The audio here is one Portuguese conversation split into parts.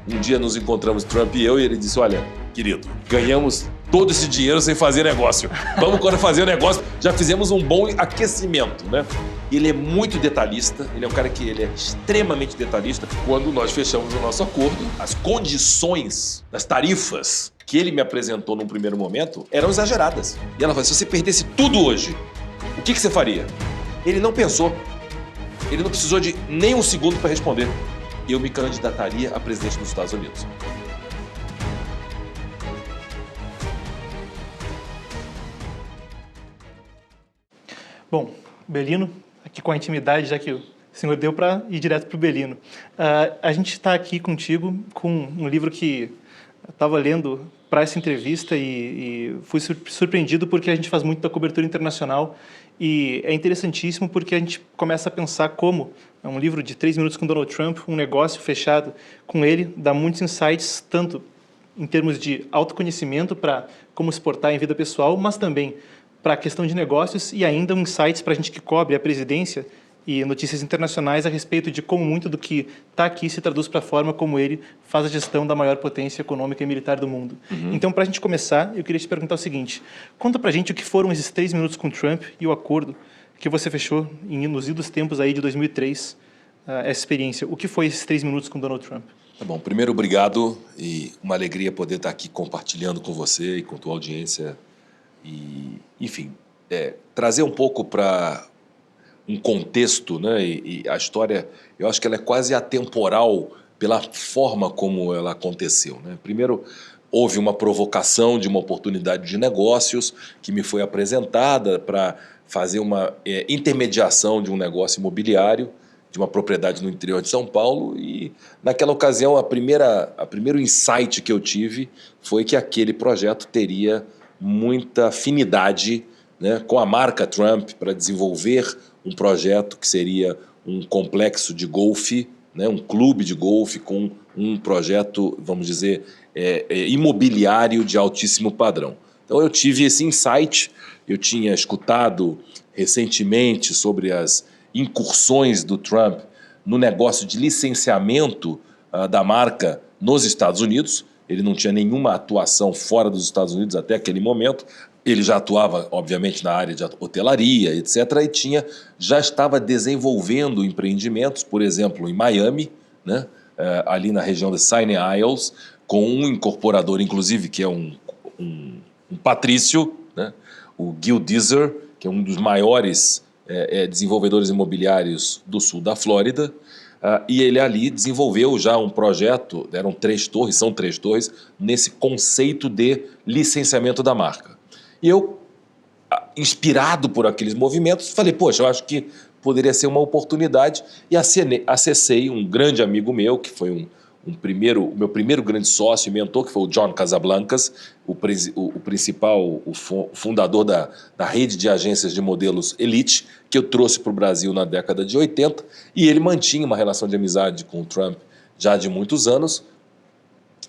Um dia nos encontramos, Trump e eu, e ele disse, olha, querido, ganhamos todo esse dinheiro sem fazer negócio. Vamos agora fazer o negócio. Já fizemos um bom aquecimento, né? Ele é muito detalhista, ele é um cara que ele é extremamente detalhista. Quando nós fechamos o nosso acordo, as condições, as tarifas que ele me apresentou num primeiro momento eram exageradas. E ela falou, se você perdesse tudo hoje, o que você faria? Ele não pensou. Ele não precisou de nem um segundo para responder. Eu me candidataria a presidente dos Estados Unidos. Bom, Belino, aqui com a intimidade, já que o senhor deu para ir direto para o Belino. A gente está aqui contigo com um livro que eu estava lendo para essa entrevista e fui surpreendido porque a gente faz muito da cobertura internacional e é interessantíssimo porque a gente começa a pensar como é um livro de 3 minutos com Donald Trump, um negócio fechado com ele, dá muitos insights, tanto em termos de autoconhecimento para como se portar em vida pessoal, mas também para a questão de negócios e ainda um insights para a gente que cobre a presidência e notícias internacionais a respeito de como muito do que está aqui se traduz para a forma como ele faz a gestão da maior potência econômica e militar do mundo. Então, para a gente começar, eu queria te perguntar o seguinte, conta para a gente o que foram esses 3 minutos com Trump e o acordo que você fechou nos idos tempos aí de 2003, essa experiência. O que foi esses 3 minutos com Donald Trump? Tá bom, primeiro, obrigado e uma alegria poder estar aqui compartilhando com você e com tua audiência e, enfim, trazer um pouco para um contexto, né? E a história, eu acho que ela é quase atemporal pela forma como ela aconteceu, né? Primeiro, houve uma provocação de uma oportunidade de negócios que me foi apresentada para fazer uma intermediação de um negócio imobiliário, de uma propriedade no interior de São Paulo e, naquela ocasião, primeiro insight que eu tive foi que aquele projeto teria muita afinidade, né, com a marca Trump para desenvolver um projeto que seria um complexo de golfe, né, um clube de golfe com um projeto, vamos dizer, imobiliário de altíssimo padrão. Então eu tive esse insight, eu tinha escutado recentemente sobre as incursões do Trump no negócio de licenciamento da marca nos Estados Unidos. Ele não tinha nenhuma atuação fora dos Estados Unidos até aquele momento. Ele já atuava, obviamente, na área de hotelaria, etc. E já estava desenvolvendo empreendimentos, por exemplo, em Miami, né, ali na região de Sunny Isles, com um incorporador, inclusive, que é um patrício, né, o Gil Deezer, que é um dos maiores desenvolvedores imobiliários do sul da Flórida. E ele ali desenvolveu já um projeto, eram 3 torres, são 3 torres, nesse conceito de licenciamento da marca. E eu, inspirado por aqueles movimentos, falei, poxa, eu acho que poderia ser uma oportunidade e acessei um grande amigo meu, que foi o meu primeiro grande sócio e mentor, que foi o John Casablancas, o fundador da rede de agências de modelos Elite, que eu trouxe para o Brasil na década de 80, e ele mantinha uma relação de amizade com o Trump já de muitos anos,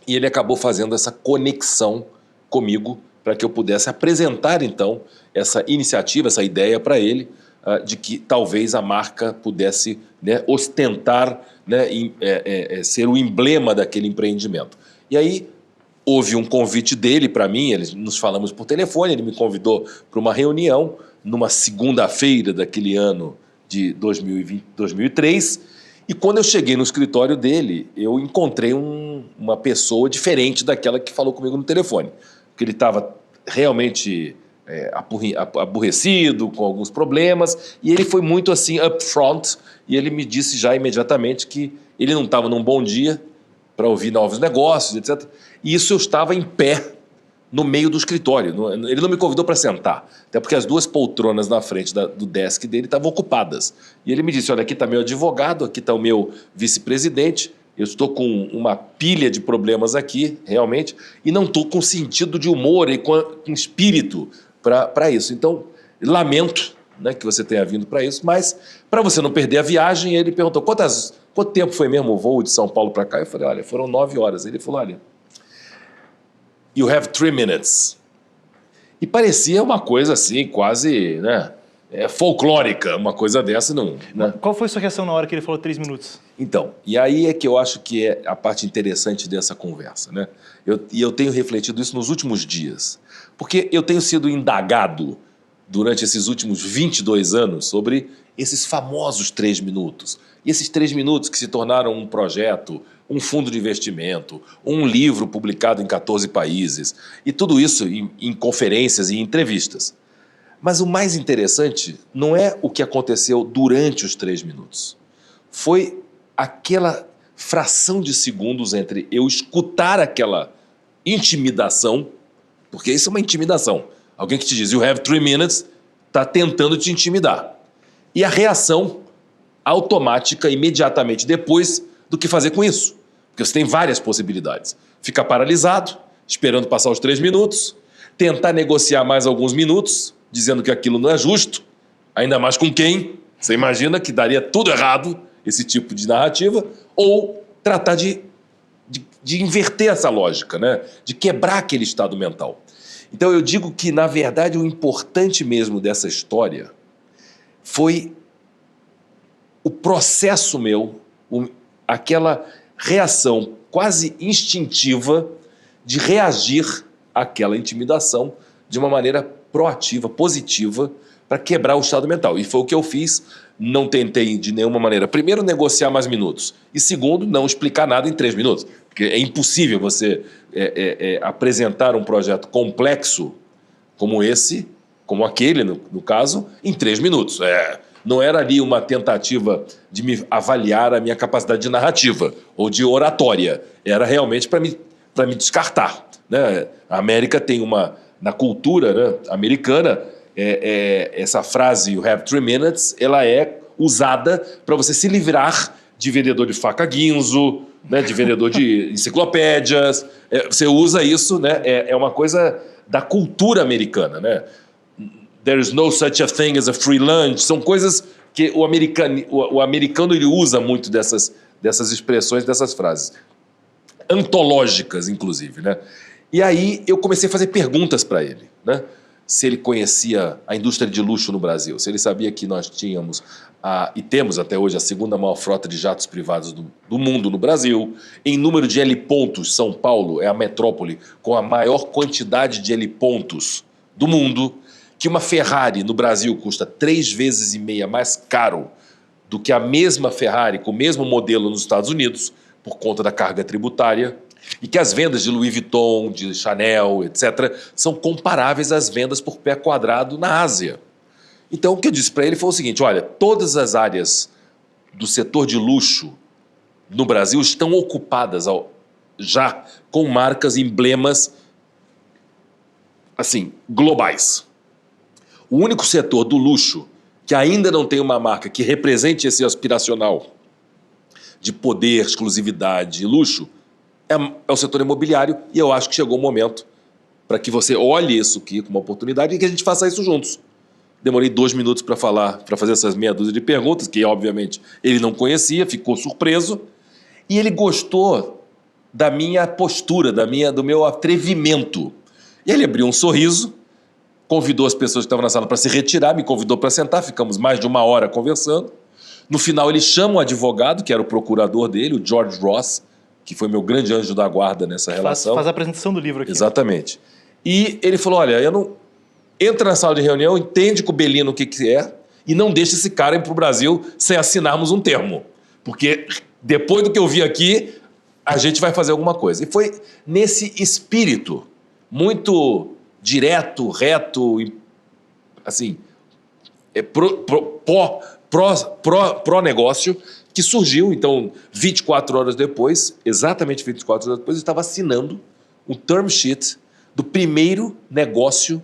e ele acabou fazendo essa conexão comigo para que eu pudesse apresentar, então, essa iniciativa, essa ideia para ele, de que talvez a marca pudesse, né, ostentar, né, ser o emblema daquele empreendimento. E aí houve um convite dele para mim, nos falamos por telefone, ele me convidou para uma reunião numa segunda-feira daquele ano de 2003, e quando eu cheguei no escritório dele, eu encontrei uma pessoa diferente daquela que falou comigo no telefone, porque ele estava realmente aborrecido, com alguns problemas, e ele foi muito assim upfront, e ele me disse já imediatamente que ele não estava num bom dia para ouvir novos negócios, etc. E isso eu estava em pé no meio do escritório, ele não me convidou para sentar, até porque as 2 poltronas na frente do desk dele estavam ocupadas. E ele me disse, olha, aqui está meu advogado, aqui está o meu vice-presidente, eu estou com uma pilha de problemas aqui, realmente, e não estou com sentido de humor e com espírito para isso. Então, lamento, né, que você tenha vindo para isso, mas para você não perder a viagem, ele perguntou, quanto tempo foi mesmo o voo de São Paulo para cá? Eu falei, olha, foram 9 horas. Ele falou, olha, you have 3 minutes. E parecia uma coisa assim, quase, né, folclórica, uma coisa dessa não... Né? Qual foi a sua reação na hora que ele falou 3 minutos? Então, e aí é que eu acho que é a parte interessante dessa conversa, né? Eu tenho refletido isso nos últimos dias, porque eu tenho sido indagado durante esses últimos 22 anos sobre esses famosos 3 minutos. E esses 3 minutos que se tornaram um projeto, um fundo de investimento, um livro publicado em 14 países, e tudo isso em conferências e entrevistas. Mas o mais interessante não é o que aconteceu durante os 3 minutos. Foi aquela fração de segundos entre eu escutar aquela intimidação, porque isso é uma intimidação. Alguém que te diz, you have 3 minutes, está tentando te intimidar. E a reação automática, imediatamente depois, do que fazer com isso. Porque você tem várias possibilidades. Ficar paralisado, esperando passar os 3 minutos, tentar negociar mais alguns minutos, dizendo que aquilo não é justo, ainda mais com quem? Você imagina que daria tudo errado esse tipo de narrativa, ou tratar de inverter essa lógica, né? De quebrar aquele estado mental. Então eu digo que, na verdade, o importante mesmo dessa história foi o processo meu, aquela reação quase instintiva de reagir àquela intimidação de uma maneira proativa, positiva, para quebrar o estado mental. E foi o que eu fiz. Não tentei de nenhuma maneira, primeiro, negociar mais minutos, e segundo, não explicar nada em 3 minutos. Porque é impossível você apresentar um projeto complexo como esse, como aquele, no caso, em 3 minutos. Não era ali uma tentativa de me avaliar a minha capacidade de narrativa ou de oratória. Era realmente para me descartar. Né? A América tem na cultura, né, americana, essa frase, you have 3 minutes, ela é usada para você se livrar de vendedor de faca guinzo, né, de vendedor de enciclopédias. Você usa isso, né, é uma coisa da cultura americana. Né? There is no such a thing as a free lunch. São coisas que o americano ele usa muito dessas expressões, dessas frases. Antológicas, inclusive. Né? E aí eu comecei a fazer perguntas para ele, né? Se ele conhecia a indústria de luxo no Brasil, se ele sabia que nós tínhamos, e temos até hoje, a 2ª maior frota de jatos privados do mundo no Brasil. Em número de helipontos, São Paulo é a metrópole com a maior quantidade de helipontos do mundo, que uma Ferrari no Brasil custa 3,5 vezes mais caro do que a mesma Ferrari com o mesmo modelo nos Estados Unidos, por conta da carga tributária, e que as vendas de Louis Vuitton, de Chanel, etc., são comparáveis às vendas por pé quadrado na Ásia. Então, o que eu disse para ele foi o seguinte, olha, todas as áreas do setor de luxo no Brasil estão ocupadas já com marcas, emblemas, assim, globais. O único setor do luxo que ainda não tem uma marca que represente esse aspiracional de poder, exclusividade e luxo é o setor imobiliário, e eu acho que chegou o momento para que você olhe isso aqui como uma oportunidade e que a gente faça isso juntos. Demorei 2 minutos para fazer essas meia dúzia de perguntas, que obviamente ele não conhecia, ficou surpreso, e ele gostou da minha postura, do meu atrevimento. E ele abriu um sorriso, convidou as pessoas que estavam na sala para se retirar, me convidou para sentar, ficamos mais de 1 hora conversando. No final ele chama o advogado, que era o procurador dele, o George Ross, que foi meu grande anjo da guarda nessa relação. Faz a apresentação do livro aqui. Exatamente. E ele falou, olha, entra na sala de reunião, entende com o Belino o que é, e não deixe esse cara ir para o Brasil sem assinarmos um termo. Porque depois do que eu vi aqui, a gente vai fazer alguma coisa. E foi nesse espírito muito direto, reto, assim, pró-negócio, que surgiu, então, 24 horas depois, exatamente 24 horas depois, eu estava assinando um term sheet do primeiro negócio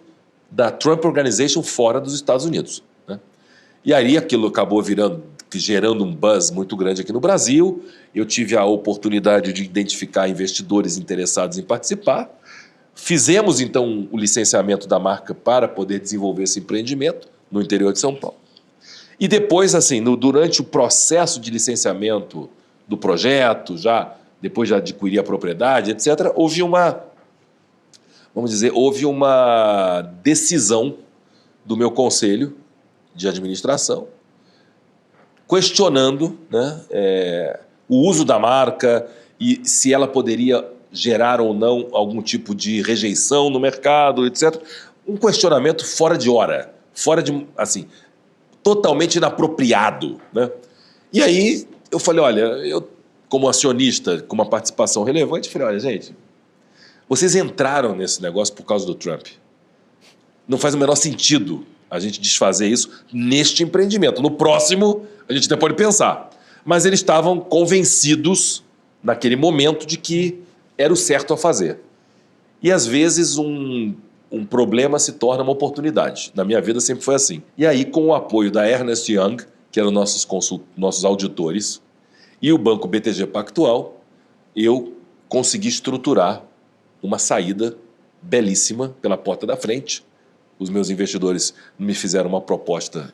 da Trump Organization fora dos Estados Unidos. Né? E aí aquilo acabou gerando um buzz muito grande aqui no Brasil. Eu tive a oportunidade de identificar investidores interessados em participar. Fizemos, então, o licenciamento da marca para poder desenvolver esse empreendimento no interior de São Paulo. E depois, assim, durante o processo de licenciamento do projeto, depois de adquirir a propriedade, etc., houve uma decisão do meu conselho de administração, questionando, né, o uso da marca e se ela poderia gerar ou não algum tipo de rejeição no mercado, etc. Um questionamento fora de hora, fora de, assim, totalmente inapropriado, né? E aí eu falei, olha, eu como acionista com uma participação relevante, falei, olha, gente, vocês entraram nesse negócio por causa do Trump. Não faz o menor sentido a gente desfazer isso neste empreendimento. No próximo, a gente até pode pensar. Mas eles estavam convencidos, naquele momento, de que era o certo a fazer. E, às vezes, um problema se torna uma oportunidade. Na minha vida sempre foi assim. E aí, com o apoio da Ernst Young, que eram nossos auditores, e o Banco BTG Pactual, eu consegui estruturar uma saída belíssima pela porta da frente. Os meus investidores me fizeram uma proposta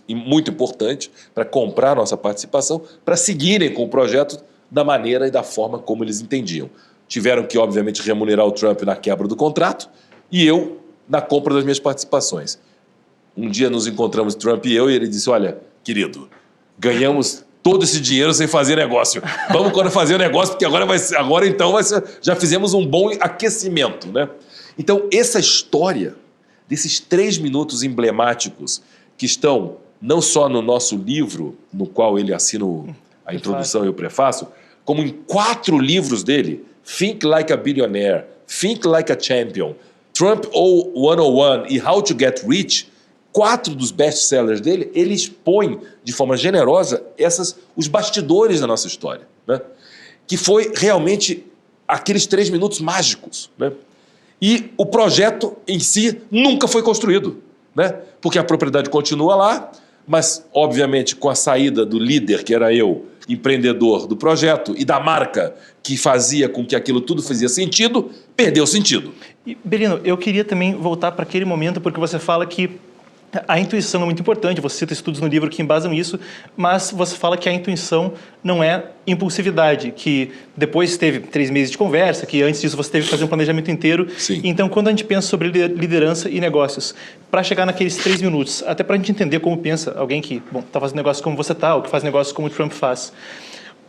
muito importante para comprar a nossa participação, para seguirem com o projeto da maneira e da forma como eles entendiam. Tiveram que, obviamente, remunerar o Trump na quebra do contrato e eu na compra das minhas participações. Um dia nos encontramos, Trump e eu, e ele disse, olha, querido, ganhamos todo esse dinheiro sem fazer negócio. Vamos agora fazer o negócio, porque agora então já fizemos um bom aquecimento, né? Então, essa história desses 3 minutos emblemáticos que estão não só no nosso livro, no qual ele assina a introdução e o prefácio, como em 4 livros dele, Think Like a Billionaire, Think Like a Champion, Trump 101 e How to Get Rich, 4 dos best-sellers dele, ele expõe de forma generosa os bastidores da nossa história, né? Que foi realmente aqueles 3 minutos mágicos, né? E o projeto em si nunca foi construído, né? Porque a propriedade continua lá, mas, obviamente, com a saída do líder, que era eu, empreendedor do projeto, e da marca que fazia com que aquilo tudo fazia sentido, perdeu sentido. E, Belino, eu queria também voltar para aquele momento, porque você fala que a intuição é muito importante, você cita estudos no livro que embasam isso, mas você fala que a intuição não é impulsividade, que depois teve 3 meses de conversa, que antes disso você teve que fazer um planejamento inteiro. Sim. Então, quando a gente pensa sobre liderança e negócios, para chegar naqueles 3 minutos, até para a gente entender como pensa alguém que está fazendo negócio como você está, ou que faz negócio como o Trump faz,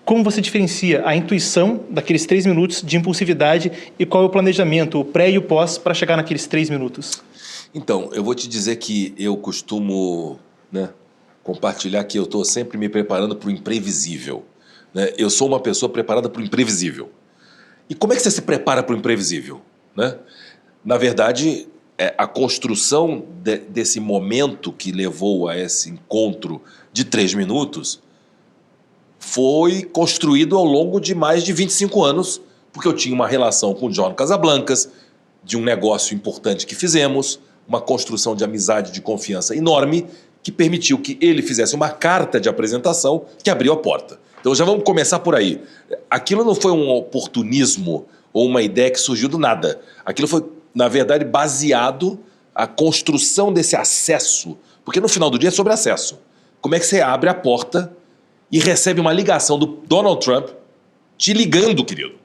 como você diferencia a intuição daqueles 3 minutos de impulsividade e qual é o planejamento, o pré e o pós, para chegar naqueles 3 minutos? Então, eu vou te dizer que eu costumo, né, compartilhar que eu estou sempre me preparando para o imprevisível, né? Eu sou uma pessoa preparada para o imprevisível. E como é que você se prepara para o imprevisível, né? Na verdade, a construção desse momento que levou a esse encontro de 3 minutos foi construído ao longo de mais de 25 anos, porque eu tinha uma relação com o John Casablancas, de um negócio importante que fizemos, uma construção de amizade, de confiança enorme, que permitiu que ele fizesse uma carta de apresentação que abriu a porta. Então já vamos começar por aí. Aquilo não foi um oportunismo ou uma ideia que surgiu do nada. Aquilo foi, na verdade, baseado a construção desse acesso, porque no final do dia é sobre acesso. Como é que você abre a porta e recebe uma ligação do Donald Trump te ligando, querido,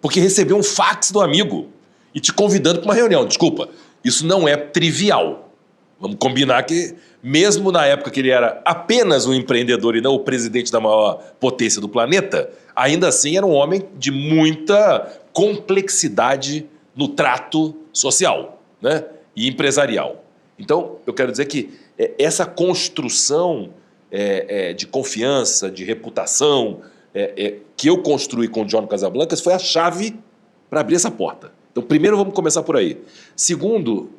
porque recebeu um fax do amigo e te convidando para uma reunião. Desculpa, isso não é trivial. Vamos combinar que, mesmo na época que ele era apenas um empreendedor e não o presidente da maior potência do planeta, ainda assim era um homem de muita complexidade no trato social, né, e empresarial. Então, eu quero dizer que essa construção de confiança, de reputação, que eu construí com o John Casablancas foi a chave para abrir essa porta. Então, primeiro, vamos começar por aí. Segundo,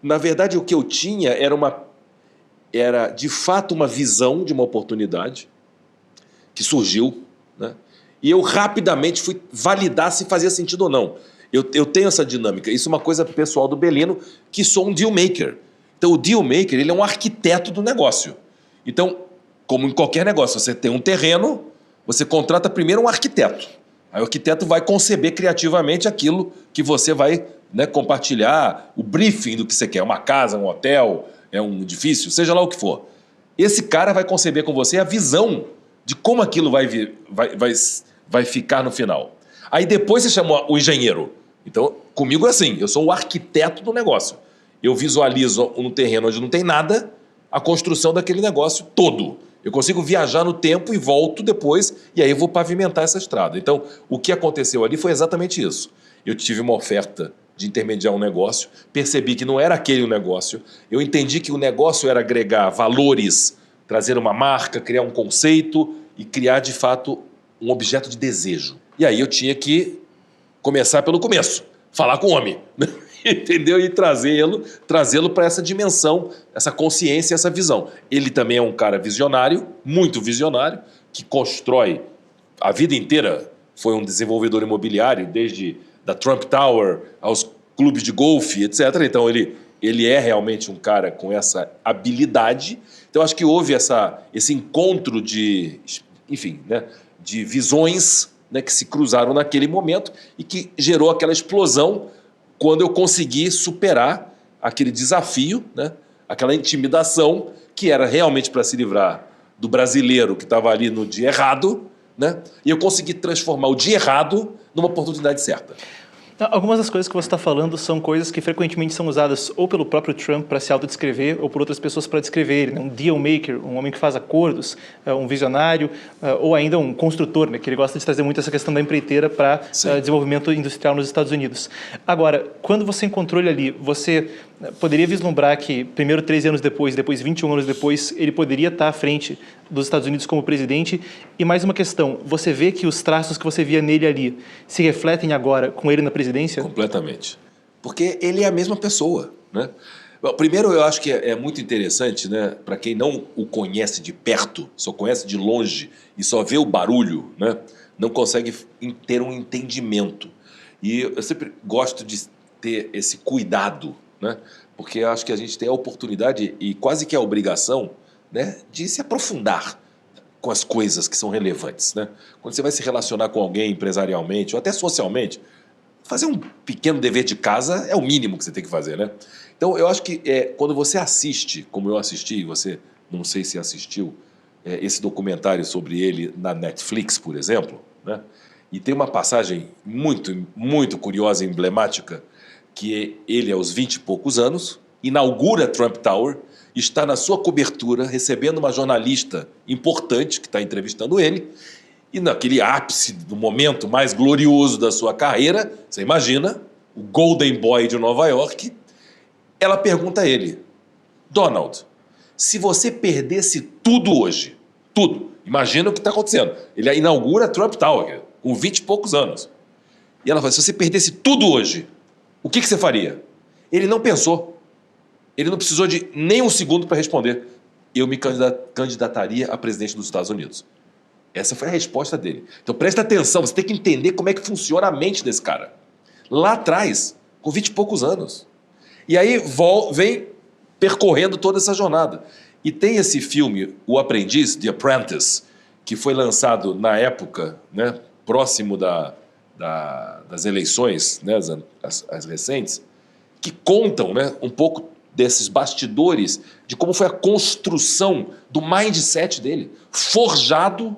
na verdade, o que eu tinha era de fato uma visão de uma oportunidade que surgiu, né? E eu rapidamente fui validar se fazia sentido ou não. Eu tenho essa dinâmica. Isso é uma coisa pessoal do Belino, que sou um deal maker. Então, o deal maker, ele é um arquiteto do negócio. Então, como em qualquer negócio, você tem um terreno, você contrata primeiro um arquiteto. Aí o arquiteto vai conceber criativamente aquilo que você vai, né, compartilhar, o briefing do que você quer, uma casa, um hotel, um edifício, seja lá o que for. Esse cara vai conceber com você a visão de como aquilo vai ficar no final. Aí depois você chama o engenheiro. Então, comigo é assim, eu sou o arquiteto do negócio. eu visualizo no terreno onde não tem nada a construção daquele negócio todo. Eu consigo viajar no tempo e volto depois, e aí eu vou pavimentar essa estrada. Então, o que aconteceu ali foi exatamente isso. Eu tive uma oferta de intermediar um negócio, percebi que não era aquele o negócio, eu entendi que o negócio era agregar valores, trazer uma marca, criar um conceito e criar, de fato, um objeto de desejo. E aí eu tinha que começar pelo começo, falar com o homem, entendeu? E trazê-lo para essa dimensão, essa consciência, essa visão. Ele também é um cara visionário, muito visionário, que constrói a vida inteira, foi um desenvolvedor imobiliário, desde da Trump Tower aos clubes de golfe, etc. Então ele é realmente um cara com essa habilidade. Então acho que houve esse encontro de, enfim, né, de visões, né, que se cruzaram naquele momento e que gerou aquela explosão quando eu consegui superar aquele desafio, né, aquela intimidação que era realmente para se livrar do brasileiro que estava ali no dia errado, né, e eu consegui transformar o dia errado numa oportunidade certa. Algumas das coisas que você está falando são coisas que frequentemente são usadas ou pelo próprio Trump para se autodescrever ou por outras pessoas para descrever ele, né? Um deal maker, um homem que faz acordos, um visionário, ou ainda um construtor, né? Que ele gosta de trazer muito essa questão da empreiteira para desenvolvimento industrial nos Estados Unidos. Agora, quando você encontrou ele ali, você poderia vislumbrar que primeiro 13 anos depois 21 anos depois, ele poderia estar à frente dos Estados Unidos como presidente? E mais uma questão, você vê que os traços que você via nele ali se refletem agora com ele na presidência? Completamente. Porque ele é a mesma pessoa, né? Bom, primeiro, eu acho que é muito interessante, né? Para quem não o conhece de perto, só conhece de longe e só vê o barulho, né? Não consegue ter um entendimento. E eu sempre gosto de ter esse cuidado, né? Porque eu acho que a gente tem a oportunidade e quase que a obrigação, né, de se aprofundar com as coisas que são relevantes, né? Quando você vai se relacionar com alguém empresarialmente ou até socialmente, fazer um pequeno dever de casa é o mínimo que você tem que fazer, né? Então, eu acho que quando você assiste, como eu assisti, você não sei se assistiu, esse documentário sobre ele na Netflix, por exemplo, né? E tem uma passagem muito, muito curiosa e emblemática, que ele, aos 20 e poucos anos, inaugura a Trump Tower, está na sua cobertura, recebendo uma jornalista importante que está entrevistando ele, e naquele ápice do momento mais glorioso da sua carreira, você imagina, o Golden Boy de Nova York, ela pergunta a ele, Donald, se você perdesse tudo hoje, tudo, imagina o que está acontecendo, ele inaugura a Trump Tower, com 20 e poucos anos, e ela fala, se você perdesse tudo hoje, o que você faria? Ele não pensou, ele não precisou de nem um segundo para responder, eu me candidataria a presidente dos Estados Unidos. Essa foi a resposta dele. Então presta atenção, você tem que entender como é que funciona a mente desse cara. Lá atrás, com 20 e poucos anos. E aí vem percorrendo toda essa jornada. E tem esse filme, O Aprendiz, The Apprentice, que foi lançado na época, né, próximo das eleições, né, as recentes, que contam, né, um pouco desses bastidores de como foi a construção do mindset dele, forjado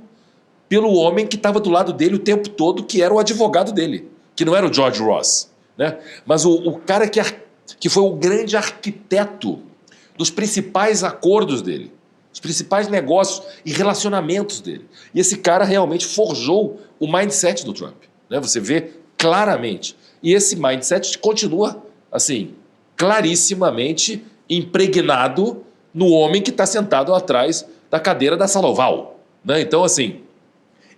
pelo homem que estava do lado dele o tempo todo, que era o advogado dele, que não era o George Ross, né? Mas o cara que foi o grande arquiteto dos principais acordos dele, os principais negócios e relacionamentos dele. E esse cara realmente forjou o mindset do Trump, né? Você vê claramente. E esse mindset continua, assim, clarissimamente impregnado no homem que está sentado atrás da cadeira da sala oval, né? Então, assim,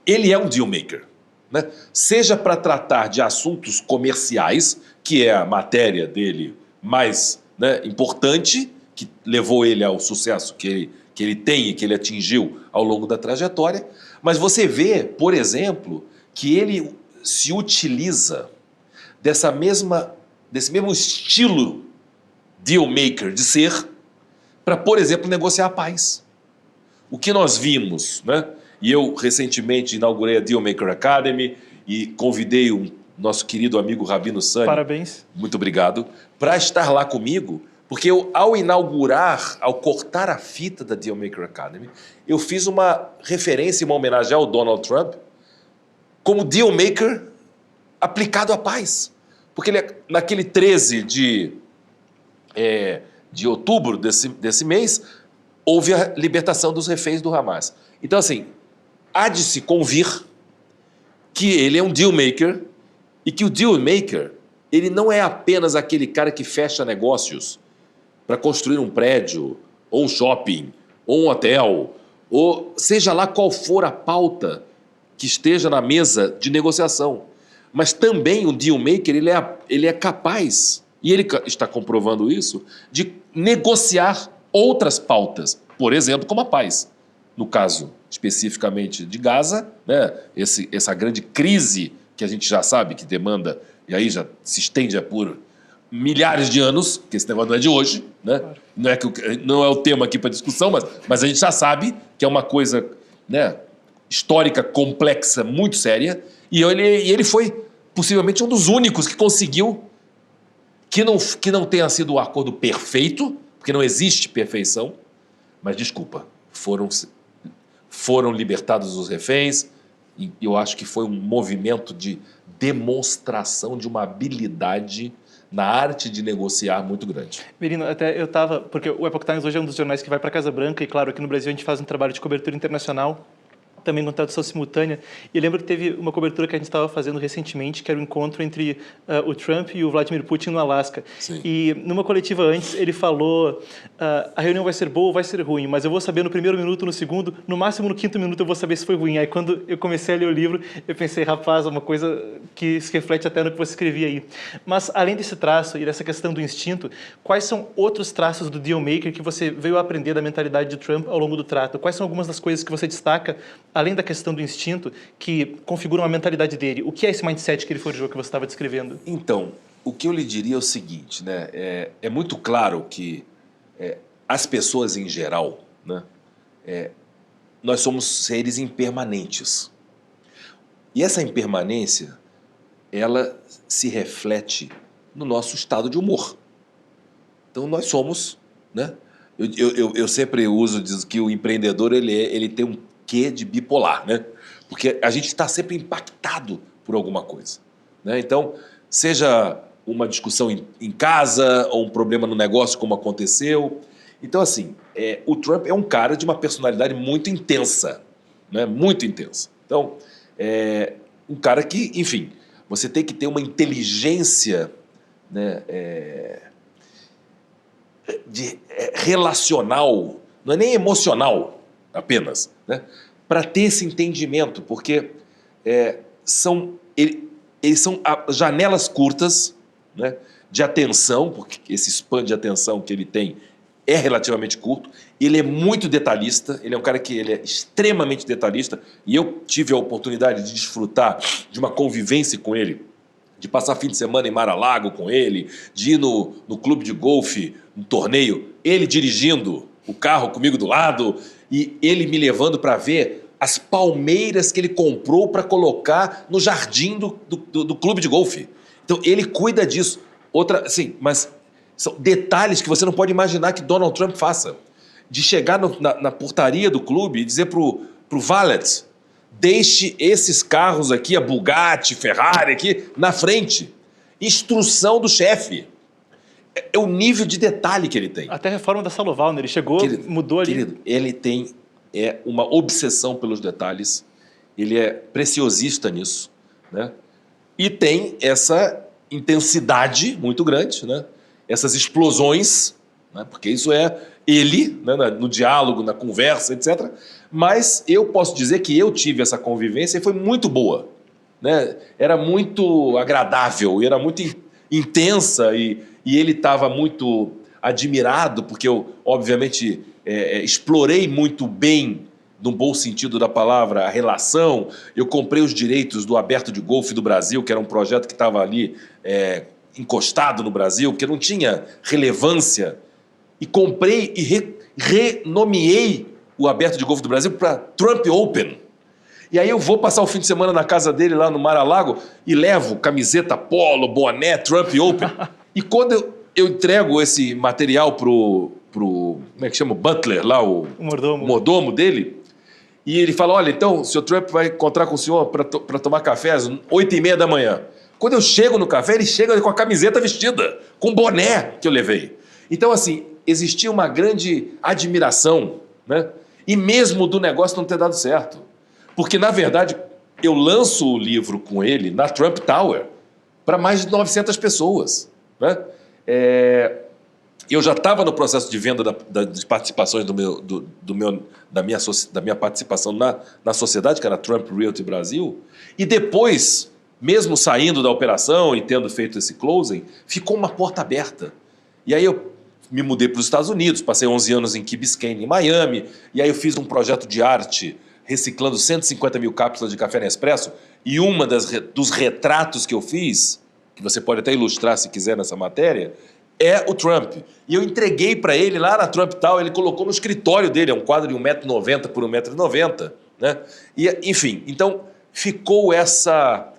ele é um deal maker, né? Seja para tratar de assuntos comerciais, que é a matéria dele mais, né, importante, que levou ele ao sucesso que ele tem e que ele atingiu ao longo da trajetória, mas você vê, por exemplo, que ele se utiliza desse mesmo estilo deal maker de ser para, por exemplo, negociar a paz. O que nós vimos, né? E eu recentemente inaugurei a Deal Maker Academy e convidei o nosso querido amigo Rabino Sani. Parabéns. Muito obrigado. Para estar lá comigo, porque eu, ao inaugurar, ao cortar a fita da Deal Maker Academy, eu fiz uma referência, uma homenagem ao Donald Trump como Deal Maker aplicado à paz. Porque ele, naquele 13 de de outubro desse mês, houve a libertação dos reféns do Hamas. Então, assim, há de se convir que ele é um deal maker e que o deal maker, ele não é apenas aquele cara que fecha negócios para construir um prédio, ou um shopping, ou um hotel, ou seja lá qual for a pauta que esteja na mesa de negociação. Mas também o deal maker, ele é capaz, e ele está comprovando isso, de negociar outras pautas, por exemplo, como a paz. No caso, especificamente de Gaza, né, essa grande crise que a gente já sabe que demanda, e aí já se estende por milhares de anos, que esse negócio não é de hoje, né? Claro. Não é o tema aqui para discussão, mas a gente já sabe que é uma coisa, né, histórica, complexa, muito séria, e ele foi possivelmente um dos únicos que conseguiu que não tenha sido o acordo perfeito, porque não existe perfeição, mas desculpa, foram libertados os reféns, e eu acho que foi um movimento de demonstração de uma habilidade na arte de negociar muito grande. Belino, até eu estava... Porque o Epoch Times hoje é um dos jornais que vai para a Casa Branca, e claro, aqui no Brasil a gente faz um trabalho de cobertura internacional, também com tradução simultânea, e lembro que teve uma cobertura que a gente estava fazendo recentemente, que era o encontro entre o Trump e o Vladimir Putin no Alasca. Sim. E numa coletiva antes, ele falou, a reunião vai ser boa ou vai ser ruim, mas eu vou saber no primeiro minuto, no segundo, no máximo no quinto minuto eu vou saber se foi ruim. Aí quando eu comecei a ler o livro, eu pensei, rapaz, é uma coisa que se reflete até no que você escrevia aí. Mas além desse traço e dessa questão do instinto, quais são outros traços do dealmaker que você veio a aprender da mentalidade de Trump ao longo do trato? Quais são algumas das coisas que você destaca, além da questão do instinto, que configuram a mentalidade dele? O que é esse mindset que ele forjou, que você estava descrevendo? Então, o que eu lhe diria é o seguinte, né? É muito claro que as pessoas em geral, né? Nós somos seres impermanentes. E essa impermanência, ela se reflete no nosso estado de humor. Então, nós somos, né? Eu sempre uso, diz que o empreendedor ele tem um quê de bipolar, né? Porque a gente está sempre impactado por alguma coisa, né? Então, seja uma discussão em casa ou um problema no negócio como aconteceu. Então, assim, o Trump é um cara de uma personalidade muito intensa, né? Muito intensa. Então, um cara que, enfim, você tem que ter uma inteligência, né, relacional, não é nem emocional apenas, né, para ter esse entendimento, porque eles são janelas curtas, né, de atenção, porque esse span de atenção que ele tem é relativamente curto, ele é muito detalhista, ele é um cara que ele é extremamente detalhista, e eu tive a oportunidade de desfrutar de uma convivência com ele, de passar fim de semana em Mar-a-Lago com ele, de ir no clube de golfe, no torneio, ele dirigindo o carro comigo do lado, e ele me levando para ver as palmeiras que ele comprou para colocar no jardim do clube de golfe. Então, ele cuida disso. Assim, mas são detalhes que você não pode imaginar que Donald Trump faça. De chegar na portaria do clube e dizer pro valet, deixe esses carros aqui, a Bugatti, Ferrari aqui, na frente. Instrução do chefe. É o nível de detalhe que ele tem. Até a reforma da Saloval, né? Ele chegou, mudou ali. Querido, ele tem uma obsessão pelos detalhes, ele é preciosista nisso, né? E tem essa intensidade muito grande, né? Essas explosões, né? Porque isso é ele, né? No diálogo, na conversa, etc. Mas eu posso dizer que eu tive essa convivência e foi muito boa, né? Era muito agradável, era muito intensa e ele estava muito admirado, porque eu, obviamente, explorei muito bem, no bom sentido da palavra, a relação. Eu comprei os direitos do Aberto de Golfe do Brasil, que era um projeto que estava ali encostado no Brasil, que não tinha relevância, e comprei e renomeei o Aberto de Golfe do Brasil para Trump Open. E aí eu vou passar o fim de semana na casa dele lá no Mar-a-Lago e levo camiseta polo, boné, Trump Open. E quando eu entrego esse material pro como é que chama? O butler lá, o mordomo dele, e ele fala, olha, então o senhor Trump vai encontrar com o senhor para tomar café às 8h30 da manhã. Quando eu chego no café, ele chega com a camiseta vestida, com o boné que eu levei. Então, assim, existia uma grande admiração, né? E mesmo do negócio não ter dado certo. Porque, na verdade, eu lanço o livro com ele na Trump Tower para mais de 900 pessoas, né? Eu já estava no processo de venda das participações da minha participação na sociedade, que era a Trump Realty Brasil, e depois, mesmo saindo da operação e tendo feito esse closing, ficou uma porta aberta. E aí eu me mudei para os Estados Unidos, passei 11 anos em Key Biscayne, em Miami, e aí eu fiz um projeto de arte reciclando 150 mil cápsulas de café Nespresso, e dos retratos que eu fiz, que você pode até ilustrar se quiser nessa matéria, é o Trump. E eu entreguei para ele lá na Trump Tower, ele colocou no escritório dele, é um quadro de 1,90 m por 1,90 m, né? E, enfim, então ficou essa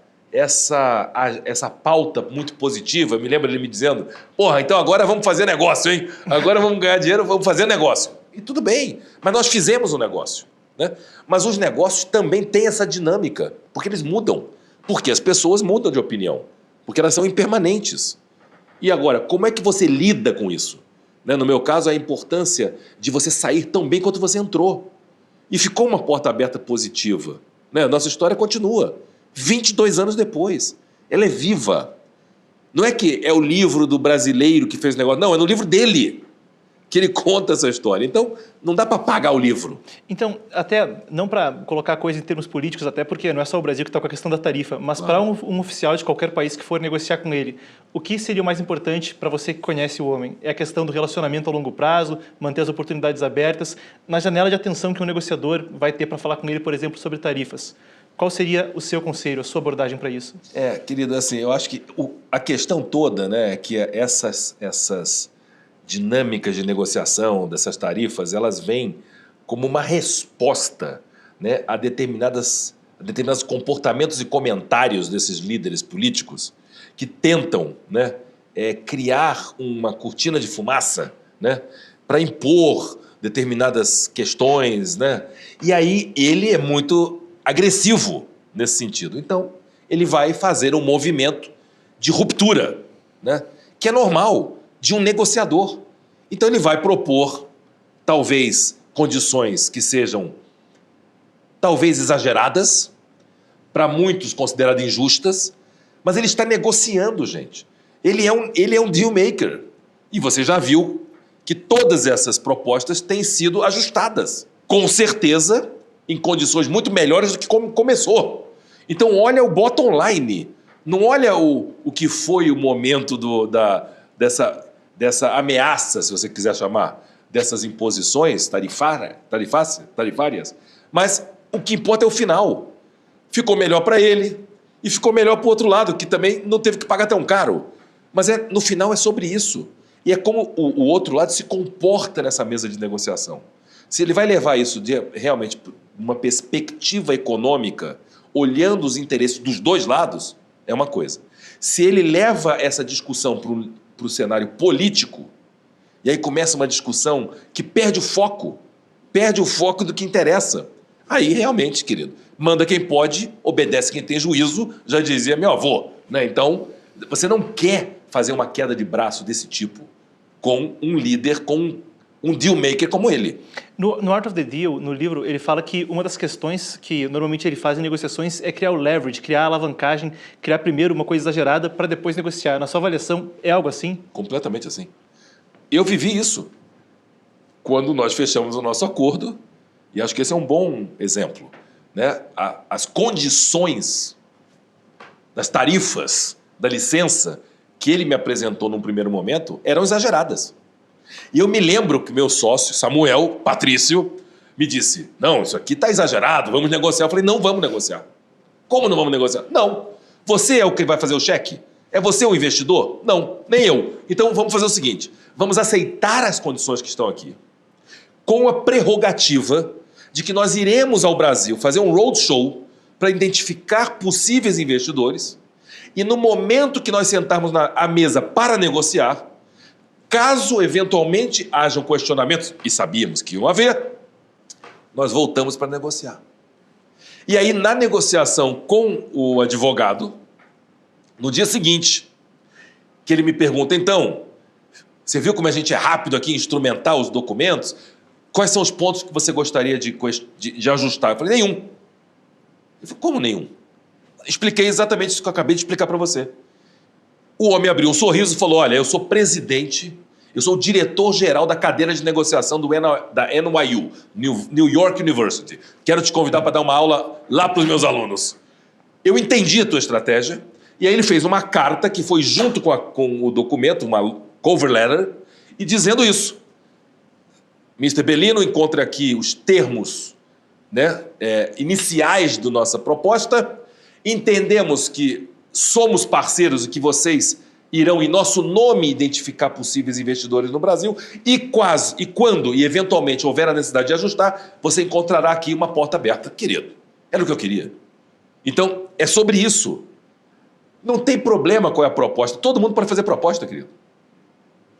pauta muito positiva. Eu me lembro ele me dizendo, porra, então agora vamos fazer negócio, hein? Agora vamos ganhar dinheiro, vamos fazer negócio. E tudo bem, mas nós fizemos um negócio, né? Mas os negócios também têm essa dinâmica, porque eles mudam, porque as pessoas mudam de opinião, porque elas são impermanentes. E agora, como é que você lida com isso? Né? No meu caso, a importância de você sair tão bem quanto você entrou. E ficou uma porta aberta positiva. Né? Nossa história continua. 22 anos depois. Ela é viva. Não é que é o livro do brasileiro que fez o negócio. Não, é no livro dele que ele conta essa história. Então, não dá para apagar o livro. Então, até, não para colocar a coisa em termos políticos, até porque não é só o Brasil que está com a questão da tarifa, mas para um oficial de qualquer país que for negociar com ele, o que seria o mais importante para você que conhece o homem? É a questão do relacionamento a longo prazo, manter as oportunidades abertas, na janela de atenção que um negociador vai ter para falar com ele, por exemplo, sobre tarifas. Qual seria o seu conselho, a sua abordagem para isso? Querido, assim, eu acho que a questão toda, né, é que essas dinâmicas de negociação dessas tarifas, elas vêm como uma resposta, né, a determinados comportamentos e comentários desses líderes políticos que tentam, né, criar uma cortina de fumaça, né, para impor determinadas questões, né? E aí ele é muito agressivo nesse sentido. Então, ele vai fazer um movimento de ruptura, né, que é normal de um negociador. Então ele vai propor, talvez, condições que sejam, talvez, exageradas, para muitos consideradas injustas, mas ele está negociando, gente. Ele é um deal maker. E você já viu que todas essas propostas têm sido ajustadas. Com certeza, em condições muito melhores do que como começou. Então olha o bottom line, não olha o que foi o momento dessa ameaça, se você quiser chamar, dessas imposições tarifárias, mas o que importa é o final. Ficou melhor para ele e ficou melhor para o outro lado, que também não teve que pagar tão caro. Mas no final é sobre isso. E é como o outro lado se comporta nessa mesa de negociação. Se ele vai levar isso realmente uma perspectiva econômica, olhando os interesses dos dois lados, é uma coisa. Se ele leva essa discussão para o cenário político, e aí começa uma discussão que perde o foco do que interessa. Aí realmente, querido, manda quem pode, obedece quem tem juízo, já dizia meu avô, né? Então, você não quer fazer uma queda de braço desse tipo com um líder, com um deal maker como ele. No Art of the Deal, no livro, ele fala que uma das questões que normalmente ele faz em negociações é criar o leverage, criar a alavancagem, criar primeiro uma coisa exagerada para depois negociar. Na sua avaliação, é algo assim? Completamente assim. Eu vivi isso quando nós fechamos o nosso acordo, e acho que esse é um bom exemplo, né? As condições das tarifas da licença que ele me apresentou num primeiro momento eram exageradas. E eu me lembro que meu sócio, Samuel Patrício, me disse, não, isso aqui está exagerado, vamos negociar. Eu falei, não vamos negociar. Como não vamos negociar? Não. Você é o que vai fazer o cheque? É você o investidor? Não, nem eu. Então vamos fazer o seguinte, vamos aceitar as condições que estão aqui, com a prerrogativa de que nós iremos ao Brasil fazer um roadshow para identificar possíveis investidores e no momento que nós sentarmos à mesa para negociar, caso eventualmente hajam questionamentos, e sabíamos que iam haver, nós voltamos para negociar. E aí, na negociação com o advogado, no dia seguinte, que ele me pergunta, então, Você viu como a gente é rápido aqui em instrumentar os documentos? Quais são os pontos que você gostaria de ajustar? Eu falei, nenhum. Ele falou, como nenhum? Expliquei exatamente isso que eu acabei de explicar para você. O homem abriu um sorriso e falou, olha, eu sou presidente, eu sou o diretor-geral da cadeira de negociação da NYU, New York University. Quero te convidar para dar uma aula lá para os meus alunos. Eu entendi a tua estratégia, e aí ele fez uma carta que foi junto com o documento, uma cover letter, e dizendo isso. Mr. Bellino, encontre aqui os termos, né, iniciais da nossa proposta. Entendemos que somos parceiros e que vocês irão, em nosso nome, identificar possíveis investidores no Brasil e quando e eventualmente houver a necessidade de ajustar, você encontrará aqui uma porta aberta. Querido, era o que eu queria. Então, é sobre isso. Não tem problema qual é a proposta. Todo mundo pode fazer proposta, querido.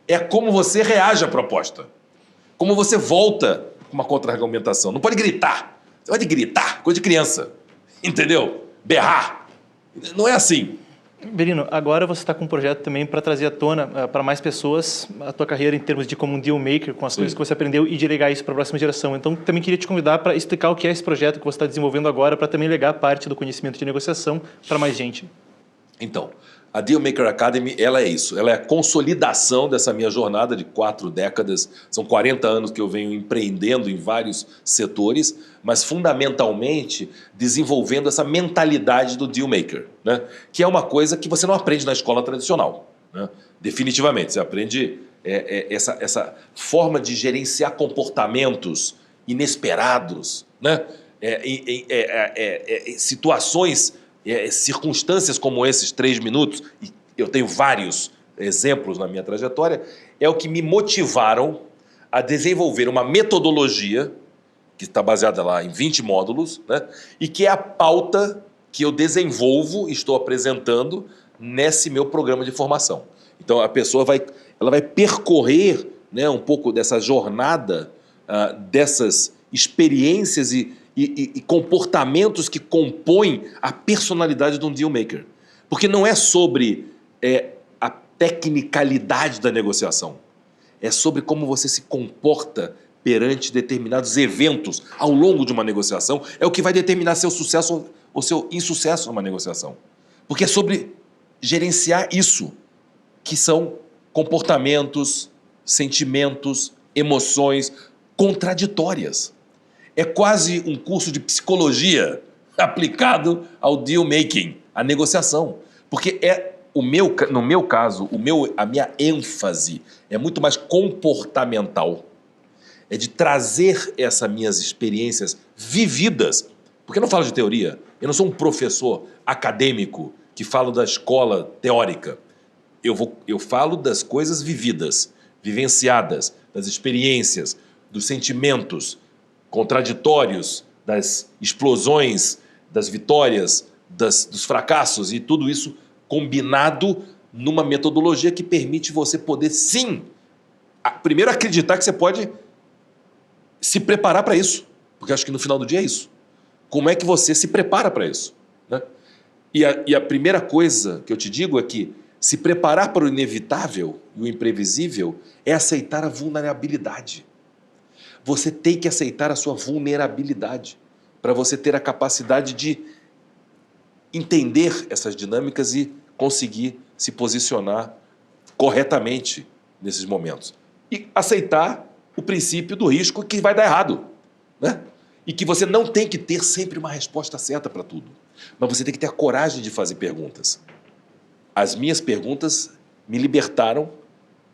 É como você reage à proposta. Como você volta com uma contra-argumentação. Não pode gritar. Você pode gritar, coisa de criança. Entendeu? Berrar. Não é assim. Bellino, agora você está com um projeto também para trazer à tona para mais pessoas a tua carreira em termos de como um deal maker, com as coisas que você aprendeu e de legar isso para a próxima geração. Então, também queria te convidar para explicar o que é esse projeto que você está desenvolvendo agora para também legar parte do conhecimento de negociação para mais gente. Então, a Deal Maker Academy, ela é isso. Ela é a consolidação dessa minha jornada de 4 décadas. São 40 anos que eu venho empreendendo em vários setores, mas fundamentalmente desenvolvendo essa mentalidade do Deal Maker, né? Que é uma coisa que você não aprende na escola tradicional, né? Definitivamente. Você aprende essa forma de gerenciar comportamentos inesperados, né? Situações... circunstâncias como esses 3 minutos, e eu tenho vários exemplos na minha trajetória, é o que me motivaram a desenvolver uma metodologia que está baseada lá em 20 módulos, né, e que é a pauta que eu desenvolvo e estou apresentando nesse meu programa de formação. Então, a pessoa vai percorrer, né, um pouco dessa jornada, dessas experiências e comportamentos que compõem a personalidade de um deal maker. Porque não é sobre a tecnicalidade da negociação. É sobre como você se comporta perante determinados eventos ao longo de uma negociação. É o que vai determinar seu sucesso ou seu insucesso numa negociação. Porque é sobre gerenciar isso, que são comportamentos, sentimentos, emoções contraditórias. É quase um curso de psicologia aplicado ao deal making, à negociação. Porque no meu caso, a minha ênfase é muito mais comportamental. É de trazer essas minhas experiências vividas. Porque eu não falo de teoria. Eu não sou um professor acadêmico que falo da escola teórica. Eu falo das coisas vividas, vivenciadas, das experiências, dos sentimentos contraditórios, das explosões, das vitórias, dos fracassos, e tudo isso combinado numa metodologia que permite você poder, sim, primeiro acreditar que você pode se preparar para isso, porque acho que no final do dia é isso. Como é que você se prepara para isso, né? E a primeira coisa que eu te digo é que se preparar para o inevitável e o imprevisível é aceitar a vulnerabilidade. Você tem que aceitar a sua vulnerabilidade para você ter a capacidade de entender essas dinâmicas e conseguir se posicionar corretamente nesses momentos. E aceitar o princípio do risco que vai dar errado, né? E que você não tem que ter sempre uma resposta certa para tudo, mas você tem que ter a coragem de fazer perguntas. As minhas perguntas me libertaram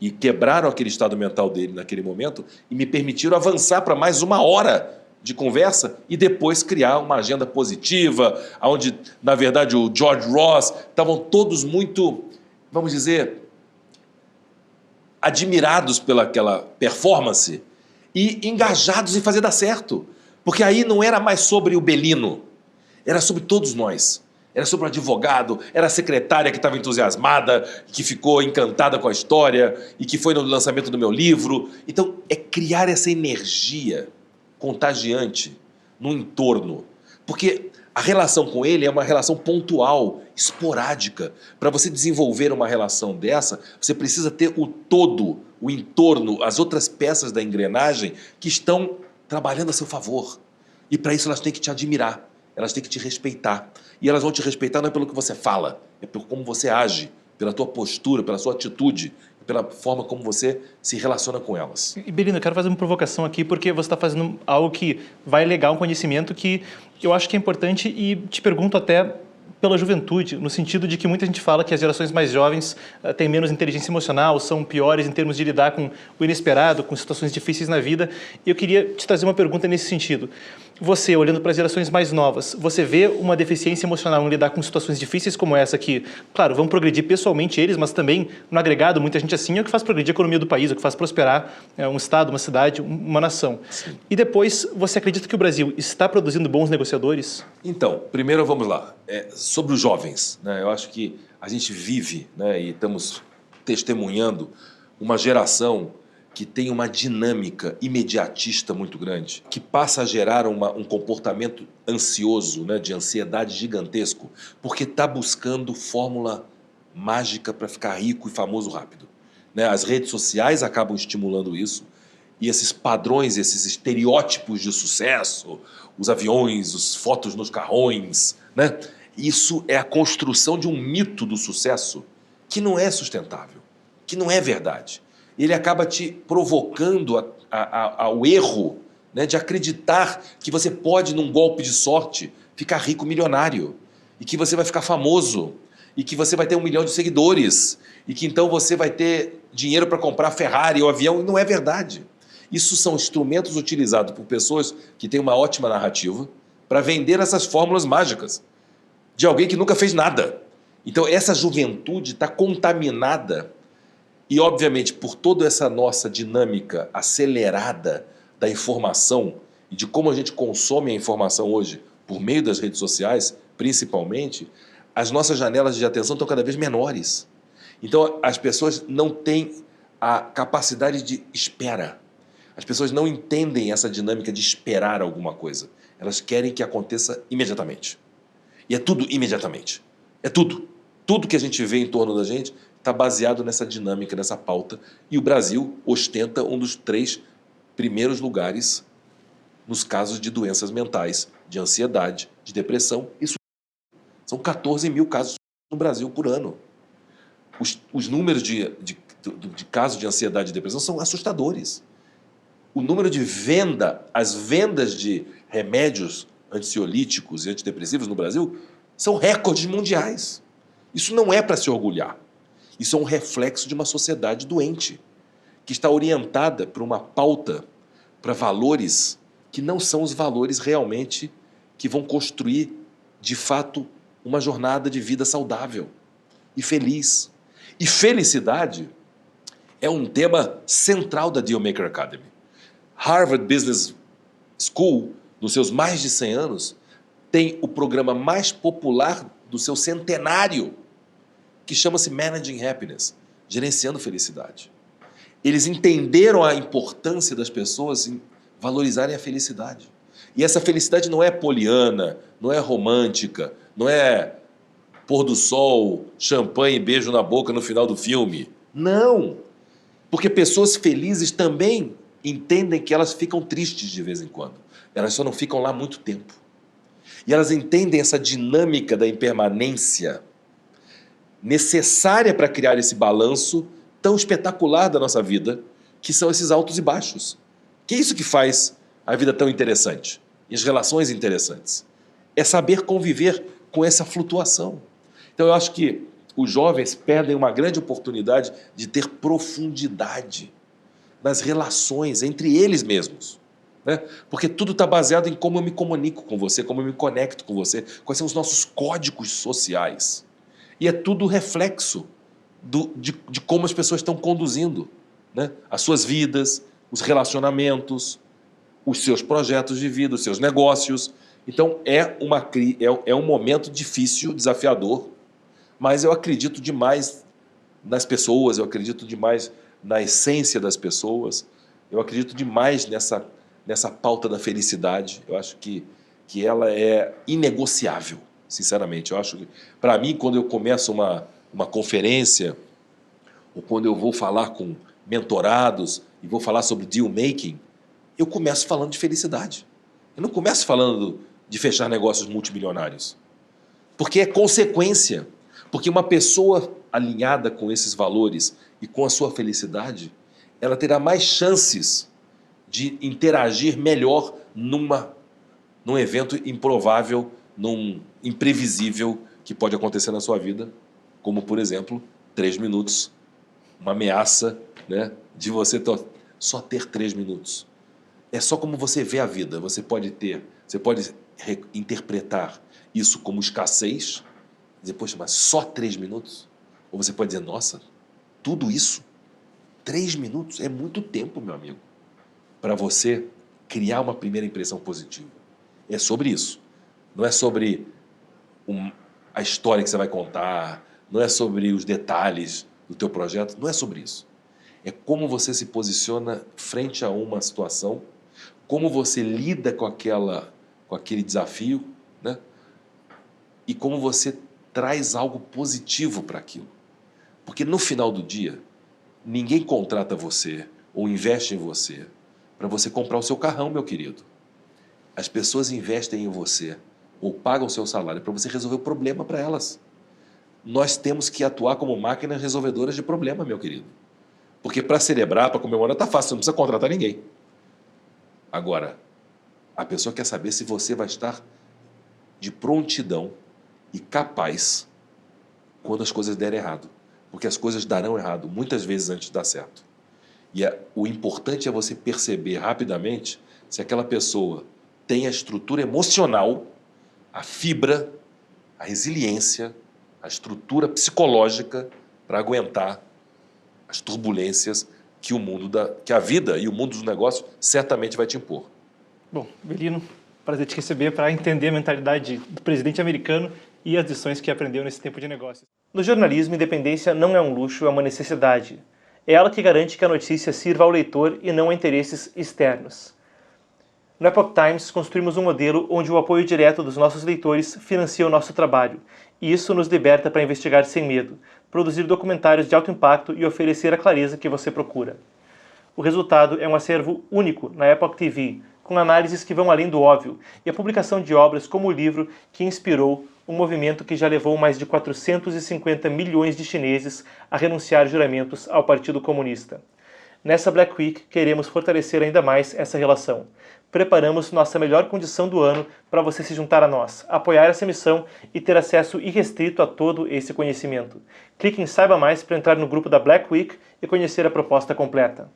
e quebraram aquele estado mental dele naquele momento e me permitiram avançar para mais 1 hora de conversa e depois criar uma agenda positiva, onde, na verdade, o George Ross, estavam todos muito, vamos dizer, admirados pelaquela performance e engajados em fazer dar certo. Porque aí não era mais sobre o Bellino, era sobre todos nós. Era sobre o advogado, era a secretária que estava entusiasmada, que ficou encantada com a história e que foi no lançamento do meu livro. Então, é criar essa energia contagiante no entorno. Porque A relação com ele é uma relação pontual, esporádica. Para você desenvolver uma relação dessa, você precisa ter o todo, o entorno, as outras peças da engrenagem que estão trabalhando a seu favor. E para isso elas têm que te admirar, elas têm que te respeitar. E elas vão te respeitar não é pelo que você fala, é por como você age, pela tua postura, pela sua atitude, pela forma como você se relaciona com elas. E Belino, eu quero fazer uma provocação aqui, porque você está fazendo algo que vai legar um conhecimento que eu acho que é importante e te pergunto até pela juventude, no sentido de que muita gente fala que as gerações mais jovens têm menos inteligência emocional, são piores em termos de lidar com o inesperado, com situações difíceis na vida. E eu queria te trazer uma pergunta nesse sentido. Você, olhando para as gerações mais novas, você vê uma deficiência emocional em lidar com situações difíceis como essa que, claro, vão progredir pessoalmente eles, mas também no agregado, muita gente assim é o que faz progredir a economia do país, é o que faz prosperar um estado, uma cidade, uma nação. Sim. E depois, você acredita que o Brasil está produzindo bons negociadores? Então, primeiro vamos lá. Sobre os jovens, né? Eu acho que a gente vive, né, e estamos testemunhando uma geração que tem uma dinâmica imediatista muito grande, que passa a gerar um comportamento ansioso, né, de ansiedade gigantesco, porque está buscando fórmula mágica para ficar rico e famoso rápido. Né? As redes sociais acabam estimulando isso, e esses padrões, esses estereótipos de sucesso, os aviões, as fotos nos carrões, né? Isso é a construção de um mito do sucesso que não é sustentável, que não é verdade. Ele acaba te provocando ao erro, né, de acreditar que você pode, num golpe de sorte, ficar rico milionário, e que você vai ficar famoso, e que você vai ter 1 milhão de seguidores, e que então você vai ter dinheiro para comprar Ferrari ou avião. Não é verdade. Isso são instrumentos utilizados por pessoas que têm uma ótima narrativa para vender essas fórmulas mágicas de alguém que nunca fez nada. Então essa juventude está contaminada e, obviamente, por toda essa nossa dinâmica acelerada da informação e de como a gente consome a informação hoje por meio das redes sociais, principalmente, as nossas janelas de atenção estão cada vez menores. Então as pessoas não têm a capacidade de espera. As pessoas não entendem essa dinâmica de esperar alguma coisa. Elas querem que aconteça imediatamente. E é tudo imediatamente. É tudo. Tudo que a gente vê em torno da gente está baseado nessa dinâmica, nessa pauta. E o Brasil ostenta um dos 3 primeiros lugares nos casos de doenças mentais, de ansiedade, de depressão. Isso são 14 mil casos no Brasil por ano. Os números de casos de ansiedade e depressão são assustadores. O número de as vendas de remédios ansiolíticos e antidepressivos no Brasil são recordes mundiais. Isso não é para se orgulhar. Isso é um reflexo de uma sociedade doente, que está orientada por uma pauta para valores que não são os valores realmente que vão construir, de fato, uma jornada de vida saudável e feliz. E felicidade é um tema central da Dealmaker Academy. Harvard Business School, nos seus mais de 100 anos, tem o programa mais popular do seu centenário, que chama-se Managing Happiness, gerenciando felicidade. Eles entenderam a importância das pessoas em valorizarem a felicidade. E essa felicidade não é poliana, não é romântica, não é pôr do sol, champanhe e beijo na boca no final do filme. Não! Porque pessoas felizes também entendem que elas ficam tristes de vez em quando. Elas só não ficam lá muito tempo. E elas entendem essa dinâmica da impermanência necessária para criar esse balanço tão espetacular da nossa vida, que são esses altos e baixos. Que é isso que faz a vida tão interessante e as relações interessantes. É saber conviver com essa flutuação. Então eu acho que os jovens perdem uma grande oportunidade de ter profundidade nas relações entre eles mesmos. Né? Porque tudo está baseado em como eu me comunico com você, como eu me conecto com você, quais são os nossos códigos sociais. E é tudo reflexo de como as pessoas estão conduzindo, né, as suas vidas, os relacionamentos, os seus projetos de vida, os seus negócios. Então é um momento difícil, desafiador, mas eu acredito demais nas pessoas, eu acredito demais na essência das pessoas, eu acredito demais nessa pauta da felicidade. Eu acho que que ela é inegociável, sinceramente. Eu acho que, para mim, quando eu começo uma conferência, ou quando eu vou falar com mentorados e vou falar sobre deal making, eu começo falando de felicidade. Eu não começo falando de fechar negócios multimilionários. Porque é consequência. Porque uma pessoa alinhada com esses valores e com a sua felicidade, ela terá mais chances de interagir melhor num evento improvável, num imprevisível que pode acontecer na sua vida, como, por exemplo, 3 minutos, uma ameaça, né, de você só ter 3 minutos. É só como você vê a vida. Você pode interpretar isso como escassez, dizer, poxa, mas só 3 minutos? Ou você pode dizer, nossa, tudo isso? 3 minutos é muito tempo, meu amigo, para você criar uma primeira impressão positiva. É sobre isso. Não é sobre a história que você vai contar, não é sobre os detalhes do teu projeto, não é sobre isso. É como você se posiciona frente a uma situação, como você lida com aquele desafio, né? E como você traz algo positivo para aquilo. Porque no final do dia, ninguém contrata você ou investe em você para você comprar o seu carrão, meu querido. As pessoas investem em você ou pagam o seu salário para você resolver o problema para elas. Nós temos que atuar como máquinas resolvedoras de problema, meu querido. Porque para celebrar, para comemorar, está fácil, você não precisa contratar ninguém. Agora, a pessoa quer saber se você vai estar de prontidão e capaz quando as coisas derem errado. Porque as coisas darão errado muitas vezes antes de dar certo. E o importante é você perceber rapidamente se aquela pessoa tem a estrutura emocional, a fibra, a resiliência, a estrutura psicológica para aguentar as turbulências que a vida e o mundo dos negócios certamente vai te impor. Bom, Belino, prazer te receber para entender a mentalidade do presidente americano e as lições que aprendeu nesse tempo de negócios. No jornalismo, independência não é um luxo, é uma necessidade. É ela que garante que a notícia sirva ao leitor e não a interesses externos. No Epoch Times, construímos um modelo onde o apoio direto dos nossos leitores financia o nosso trabalho, e isso nos liberta para investigar sem medo, produzir documentários de alto impacto e oferecer a clareza que você procura. O resultado é um acervo único na Epoch TV, com análises que vão além do óbvio, e a publicação de obras como o livro que inspirou um movimento que já levou mais de 450 milhões de chineses a renunciar juramentos ao Partido Comunista. Nessa Black Week, queremos fortalecer ainda mais essa relação. Preparamos nossa melhor condição do ano para você se juntar a nós, apoiar essa missão e ter acesso irrestrito a todo esse conhecimento. Clique em Saiba Mais para entrar no grupo da Black Week e conhecer a proposta completa.